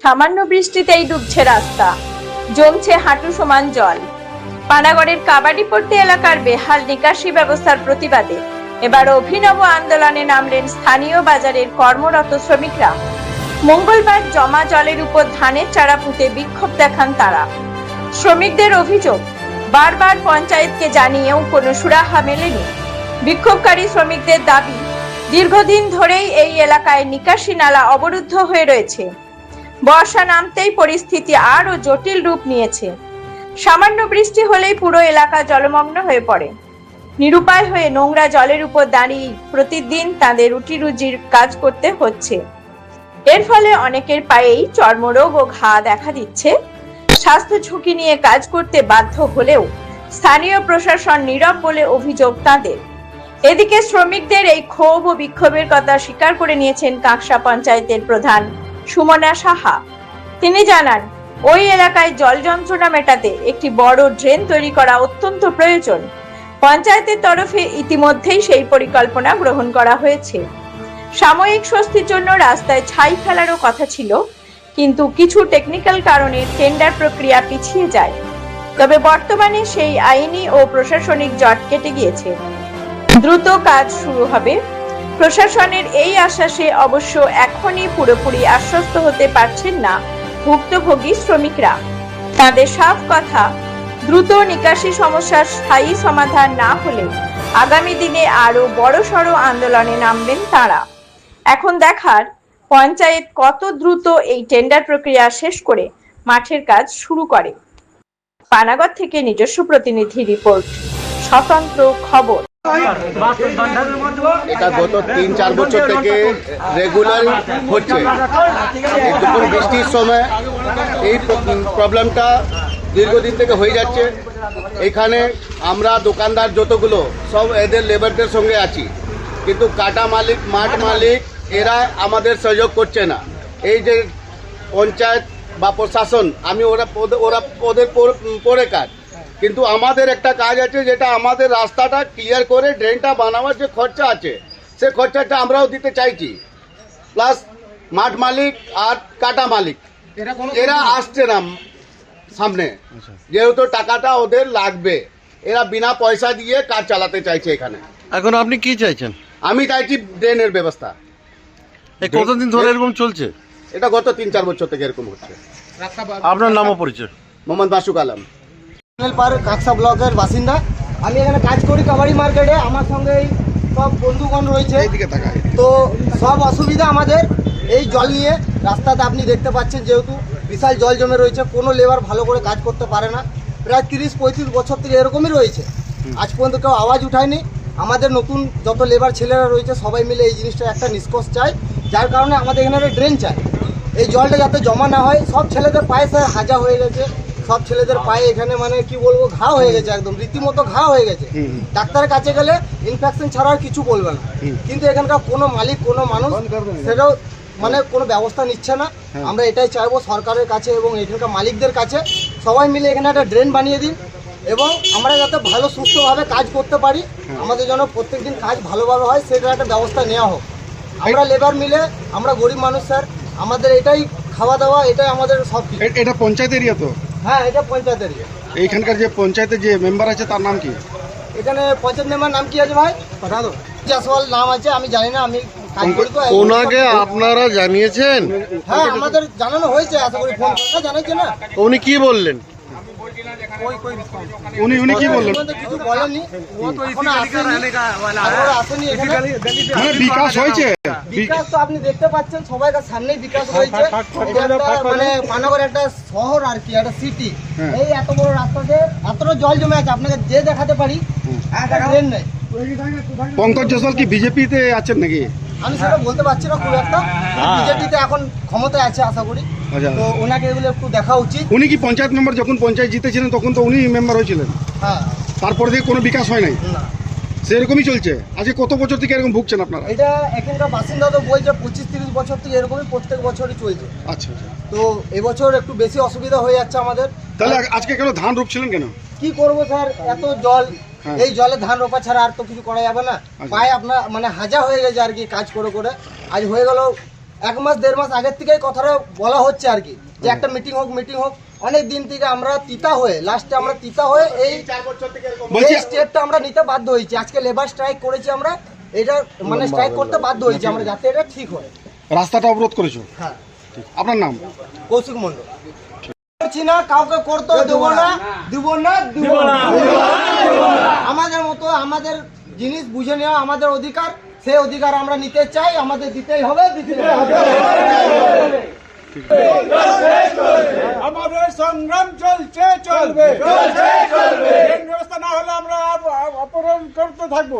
সামান্য বৃষ্টিতেই ডুবছে রাস্তা, জমছে হাঁটু সমান জল। পানাগড়ের কাবাডিপট্টি এলাকার বেহাল নিকাশি ব্যবস্থার প্রতিবাদে এবার অভিনব আন্দোলনে নামলেন স্থানীয় বাজারের কর্মরত শ্রমিকরা। মঙ্গলবার জমা জলের উপর ধানের চারা পুঁতে বিক্ষোভ দেখান তারা। শ্রমিকদের অভিযোগ, বারবার পঞ্চায়েতকে জানিয়েও কোনো সুরাহা মেলেনি। বিক্ষোভকারী শ্রমিকদের দাবি, দীর্ঘদিন ধরেই এই এলাকায় নিকাশি নালা অবরুদ্ধ হয়ে রয়েছে। বর্ষা নামতেই পরিস্থিতি আরও জটিল রূপ নিয়েছে। সামান্য বৃষ্টি হলেই পুরো এলাকা জলমগ্ন হয়ে পড়ে। নিরুপায় হয়ে নোংরা জলের উপর দাঁড়িয়ে প্রতিদিন তাদের রুটি রুজির কাজ করতে হচ্ছে। এর ফলে অনেকের পায়েই চর্মরোগ ও ঘা দেখা দিচ্ছে। স্বাস্থ্য ঝুঁকি নিয়ে কাজ করতে বাধ্য হলেও স্থানীয় প্রশাসন নীরব বলে অভিযোগ তাদের। এদিকে শ্রমিকদের এই ক্ষোভ ও বিক্ষোভের কথা স্বীকার করে নিয়েছেন কাঁকসা পঞ্চায়েতের প্রধান সুমনা সাহা। তিনি জানান, ওই এলাকায় জল যন্ত্রণা মেটাতে একটি বড় ড্রেন তৈরি করা অত্যন্ত প্রয়োজন। পঞ্চায়েতের তরফে ইতিমধ্যেই সেই পরিকল্পনা গ্রহণ করা হয়েছে। সাময়িক স্বস্তির জন্য রাস্তায় ছাই ফেলারও কথা ছিল, কিন্তু কিছু টেকনিক্যাল কারণে টেন্ডার প্রক্রিয়া পিছিয়ে যায়। তবে বর্তমানে সেই আইনি ও প্রশাসনিক জট কেটে গিয়েছে, দ্রুত কাজ শুরু হবে। প্রশাসনের এই আশ্বাসে অবশ্য এখনই পুরোপুরি আশ্বস্ত হতে পারছেন না ভুক্তভোগী শ্রমিকরা। তাদের সাফ কথা, দ্রুত নিকাশি সমস্যার স্থায়ী সমাধান না হলে আগামী দিনে আরো বড়সড় আন্দোলনে নামবেন তারা। এখন দেখার, পঞ্চায়েত কত দ্রুত এই টেন্ডার প্রক্রিয়া শেষ করে মাঠের কাজ শুরু করে। পানাগড় থেকে নিজস্ব প্রতিনিধি রিপোর্ট, স্বতন্ত্র খবর। এটা গত 3-4 বছর থেকে রেগুলার হচ্ছে। দুপুর বৃষ্টির সময় এই প্রবলেমটা দীর্ঘদিন থেকে হয়ে যাচ্ছে। এখানে আমরা দোকানদার যতগুলো সব এদের লেবারদের সঙ্গে আছি, কিন্তু কাটা মালিক, মাঠ মালিক এরা আমাদের সহযোগ করছে না। এই যে পঞ্চায়েত বা প্রশাসন, আমি ওদের পরে কাজ, কিন্তু আমাদের একটা কাজ আছে, যেটা আমাদের রাস্তাটা ক্লিয়ার করে ড্রেনটা বানাবার যে খরচা আছে, সে খরচাটা আমরাও দিতে চাইছি। প্লাস মাঠ মালিক আর কাটা মালিক এরা আসছে না সামনে, যেহেতু টাকাটা ওদের লাগবে। এরা বিনা পয়সা দিয়ে কাজ চালাতে চাইছে এখানে। এখন আপনি কি চাইছেন? আমি চাইছি ড্রেনের ব্যবস্থা। কতদিন ধরে এরকম চলছে? এটা গত 3-4 বছর থেকে এরকম হচ্ছে। আপনার নাম ও পরিচয়? মোহাম্মদ মাসুক আলম, পার কাকসা ব্লকের বাসিন্দা। আমি এখানে কাজ করি কাবাডি মার্কেটে। আমার সঙ্গে এই সব বন্ধুগণ রয়েছে। তো সব অসুবিধা আমাদের এই জল নিয়ে। রাস্তাতে আপনি দেখতে পাচ্ছেন, যেহেতু বিশাল জল জমে রয়েছে, কোনো লেবার ভালো করে কাজ করতে পারে না। প্রায় 30-35 বছর থেকে এরকমই রয়েছে। আজ পর্যন্ত কেউ আওয়াজ উঠায়নি। আমাদের নতুন যত লেবার ছেলেরা রয়েছে সবাই মিলে এই জিনিসটা একটা নিষ্কর্ষ চাই, যার কারণে আমাদের এখানে একটা ড্রেন চাই। এই জলটা যাতে জমা না হয়। সব ছেলেদের পায়ে স্যার হাজা হয়ে গেছে, সব ছেলেদের পায়ে এখানে মানে কি বলবো, ঘা হয়ে গেছে, একদম রীতিমতো ঘা হয়ে গেছে। ডাক্তারের কাছে গেলে ইনফেকশন ছাড়া আর কিছু বলবে না, কিন্তু এখানকার কোনো মালিক, কোনো মানুষ সেটাও মানে কোনো ব্যবস্থা নিচ্ছে না। আমরা এটাই চাইবো সরকারের কাছে এবং এখানকার মালিকদের কাছে, সবাই মিলে এখানে একটা ড্রেন বানিয়ে দিন এবং আমরা যাতে ভালো সুস্থভাবে কাজ করতে পারি। আমাদের যেন প্রত্যেকদিন কাজ ভালোভাবে হয়, সেটার একটা ব্যবস্থা নেওয়া হোক। আমরা লেবার মিলে, আমরা গরিব মানুষ স্যার, আমাদের এটাই খাওয়া দাওয়া, এটাই আমাদের সব কিছু। এটা পঞ্চায়েত এরিয়া তো? হ্যাঁ, এটা পঞ্চায়েত এরিয়া। এইখানকার যে পঞ্চায়েতের যে মেম্বার আছে তার নাম কি? এখানে পঞ্চায়েত মেম্বার নাম কি আছে ভাই? কথা তো জাসওয়াল নাম আছে, আমি জানি না, আমি কাজ করি তো। ওনাকে আপনারা জানিয়েছেন? হ্যাঁ, আমাদের জানানো হয়েছে, আশা করি ফোন করে জানাচ্ছে না। উনি কি বললেন? উনি কি বললেন? কিছু বলেননি, এখনো আসেনি এখানে। মানে বিকাশ হয়েছে? বিকাশ তো আপনি দেখতে পাচ্ছেন, সবাইকার সামনেই বিকাশ হয়েছে। মানে পানাগড় একটা শহর আর কি, একটা সিটি। এই এত বড় রাস্তাতে এতটা জল জমে আছে, আপনাকে যে দেখাতে পারি ট্রেন নেই। পঙ্কজ জয়সওয়াল কি বিজেপিতে আছেন নাকি? আমি সেটা বলতে পারছি না খুব একটা। বিজেপিতে এখন ক্ষমতায় আছে আশা করি, তো ওনাকে এগুলো একটু দেখা উচিত। উনি কি পঞ্চায়েত মেম্বার? যখন পঞ্চায়েত জিতেছিলেন তখন তো উনি মেম্বার হয়েছিলেন। হ্যাঁ, তারপর থেকে কোনো বিকাশ হয় নাই, না সেরকমই চলছে। আজকে কত বছর থেকে এরকম ভুগছেন আপনারা? এটা এখানকার বাসিন্দা তো বলছে 25-30 বছর থেকে এরকমই প্রত্যেক বছরই চলছে। আচ্ছা আচ্ছা। তো এবছর একটু বেশি অসুবিধা হয়ে যাচ্ছে আমাদের। তাহলে আজকে কেন ধান রুপছিলেন কেন? কি করব স্যার, এত জল, এই জলে ধান রোপা ছাড়া আর তো কিছু করা যাবে না। পায়ে আপনার মানে হাজা হয়ে গেছে আর কি, কাজ করে করে। আজ হয়ে গেল 1 মাস 1.5 মাস আগের থেকেই কথাটা বলা হচ্ছে আর কি, যে একটা মিটিং হোক। অনেক দিন থেকে আমরা তিতা হয়ে লাস্টে আমরা তিতা হয়ে এই বলছি স্টেপটা আমরা নিতে বাধ্য হয়েছি। আজকে লেবার স্ট্রাইক করেছি আমরা, এটা মানে স্ট্রাইক করতে বাধ্য হয়েছি আমরা, যাতে এটা ঠিক হয়। রাস্তাটা অবরোধ করেছো, হ্যাঁ, আপনার নাম? কৌশিক মন্ডল। করছি না, কাউকে করতে দেবো না। আমাদের মতো আমাদের জিনিস বুঝে নেওয়া আমাদের অধিকার, সেই অধিকার আমরা নিতে চাই, আমাদের দিতেই হবে। আমাদের সংগ্রাম চলছে, চলবে। ব্যবস্থা না হলে আমরা অপহরণ করতে থাকবো।